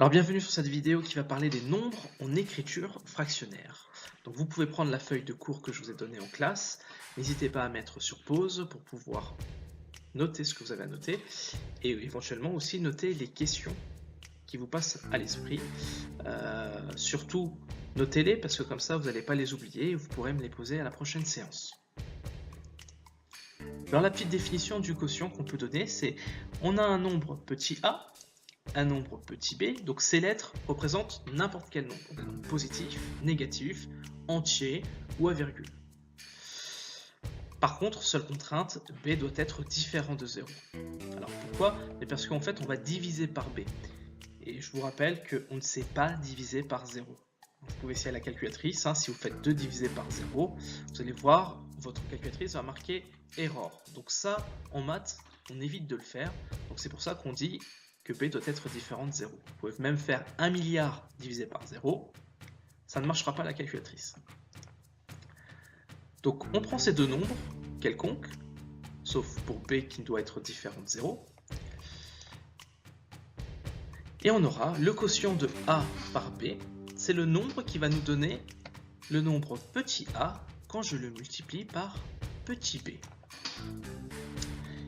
Alors bienvenue sur cette vidéo qui va parler des nombres en écriture fractionnaire. Donc vous pouvez prendre la feuille de cours que je vous ai donnée en classe, n'hésitez pas à mettre sur pause pour pouvoir noter ce que vous avez à noter et éventuellement aussi noter les questions qui vous passent à l'esprit. Surtout notez-les parce que comme ça vous n'allez pas les oublier et vous pourrez me les poser à la prochaine séance. Alors la petite définition du quotient qu'on peut donner, c'est on a un nombre petit a, un nombre petit b, donc ces lettres représentent n'importe quel nombre, des nombres positifs, négatifs, entiers ou à virgule. Par contre, seule contrainte, b doit être différent de 0. Alors pourquoi? Parce qu'en fait on va diviser par b. Et je vous rappelle qu'on ne sait pas diviser par 0. Vous pouvez essayer à la calculatrice, si vous faites 2 divisé par 0, vous allez voir, votre calculatrice va marquer error. Donc ça, en maths, on évite de le faire. Donc c'est pour ça qu'on dit que b doit être différent de 0. Vous pouvez même faire 1 milliard divisé par 0, ça ne marchera pas à la calculatrice. Donc on prend ces deux nombres, quelconques, sauf pour b qui doit être différent de 0, et on aura le quotient de a par b, c'est le nombre qui va nous donner le nombre petit a quand je le multiplie par petit b.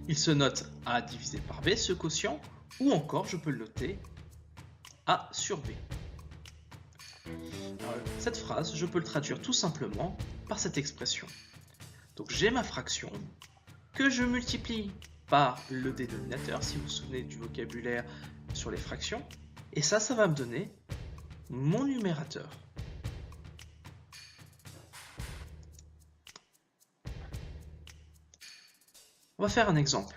Il se note a divisé par b, ce quotient, ou encore je peux le noter a sur b. Alors, cette phrase, je peux le traduire tout simplement par cette expression. Donc j'ai ma fraction que je multiplie par le dénominateur, si vous vous souvenez du vocabulaire sur les fractions, et ça va me donner mon numérateur. On va faire un exemple.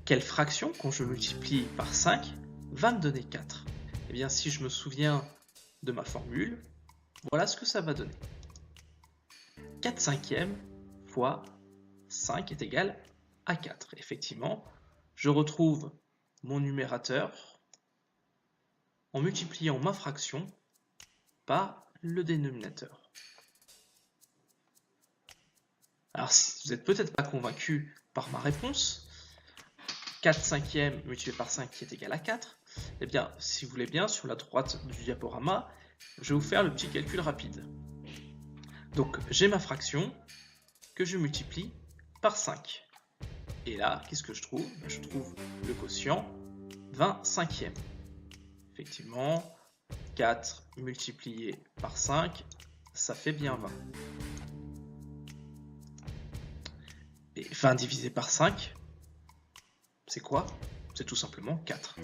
Quelle fraction, quand je multiplie par 5, va me donner 4? Eh bien, si je me souviens de ma formule, voilà ce que ça va donner. 4 cinquièmes fois 5 est égal à 4. Effectivement, je retrouve mon numérateur en multipliant ma fraction par le dénominateur. Alors, si vous n'êtes peut-être pas convaincu par ma réponse, 4 cinquièmes multiplié par 5 qui est égal à 4, eh bien, si vous voulez bien, sur la droite du diaporama, je vais vous faire le petit calcul rapide. Donc, j'ai ma fraction que je multiplie par 5. Et là, qu'est-ce que je trouve? Je trouve le quotient 20 cinquièmes. Effectivement, 4 multiplié par 5, ça fait bien 20. Et 20 divisé par 5, c'est quoi? C'est tout simplement 4.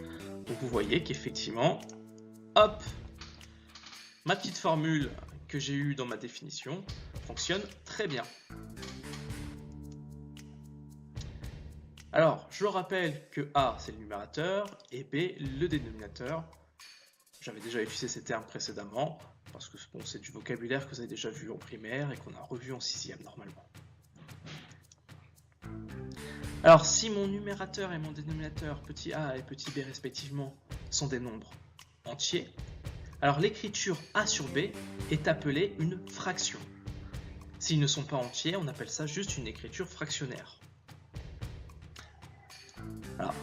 Donc vous voyez qu'effectivement, hop, ma petite formule que j'ai eue dans ma définition fonctionne très bien. Alors, je rappelle que A, c'est le numérateur, et B, le dénominateur. J'avais déjà utilisé ces termes précédemment, parce que bon, c'est du vocabulaire que vous avez déjà vu en primaire et qu'on a revu en 6e normalement. Alors, si mon numérateur et mon dénominateur, petit a et petit b respectivement, sont des nombres entiers, alors l'écriture a sur b est appelée une fraction. S'ils ne sont pas entiers, on appelle ça juste une écriture fractionnaire. Alors,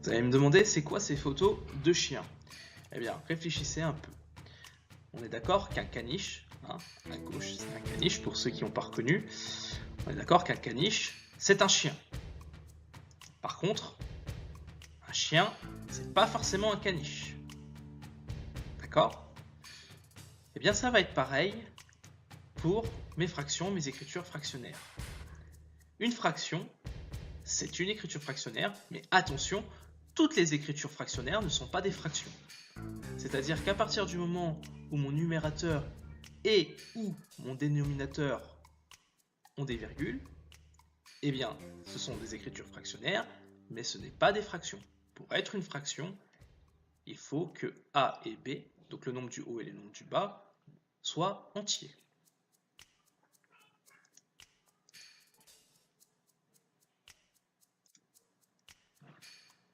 vous allez me demander, c'est quoi ces photos de chiens? Eh bien, réfléchissez un peu. On est d'accord qu'un caniche, à gauche c'est un caniche pour ceux qui n'ont pas reconnu, on est d'accord qu'un caniche c'est un chien. Par contre, un chien, c'est pas forcément un caniche. D'accord? Eh bien, ça va être pareil pour mes fractions, mes écritures fractionnaires. Une fraction, c'est une écriture fractionnaire, mais attention, toutes les écritures fractionnaires ne sont pas des fractions. C'est-à-dire qu'à partir du moment où mon numérateur et ou mon dénominateur ont des virgules, eh bien, ce sont des écritures fractionnaires, mais ce n'est pas des fractions. Pour être une fraction, il faut que A et B, donc le nombre du haut et le nombre du bas, soient entiers.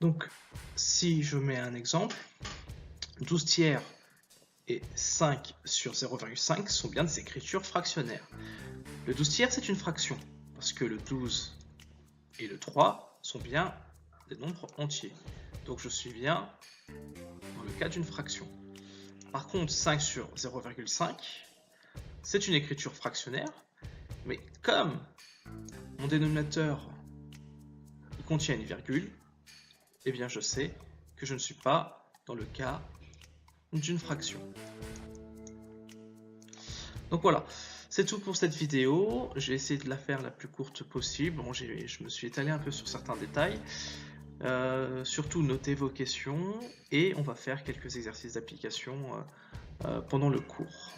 Donc, si je mets un exemple, 12 tiers et 5 sur 0,5 sont bien des écritures fractionnaires. Le 12 tiers, c'est une fraction, parce que le 12 et le 3 sont bien des nombres entiers. Donc je suis bien dans le cas d'une fraction. Par contre, 5 sur 0,5, c'est une écriture fractionnaire, mais comme mon dénominateur il contient une virgule, eh bien je sais que je ne suis pas dans le cas d'une fraction. Donc voilà, c'est tout pour cette vidéo. J'ai essayé de la faire la plus courte possible. Bon, je me suis étalé un peu sur certains détails. Surtout notez vos questions et on va faire quelques exercices d'application pendant le cours.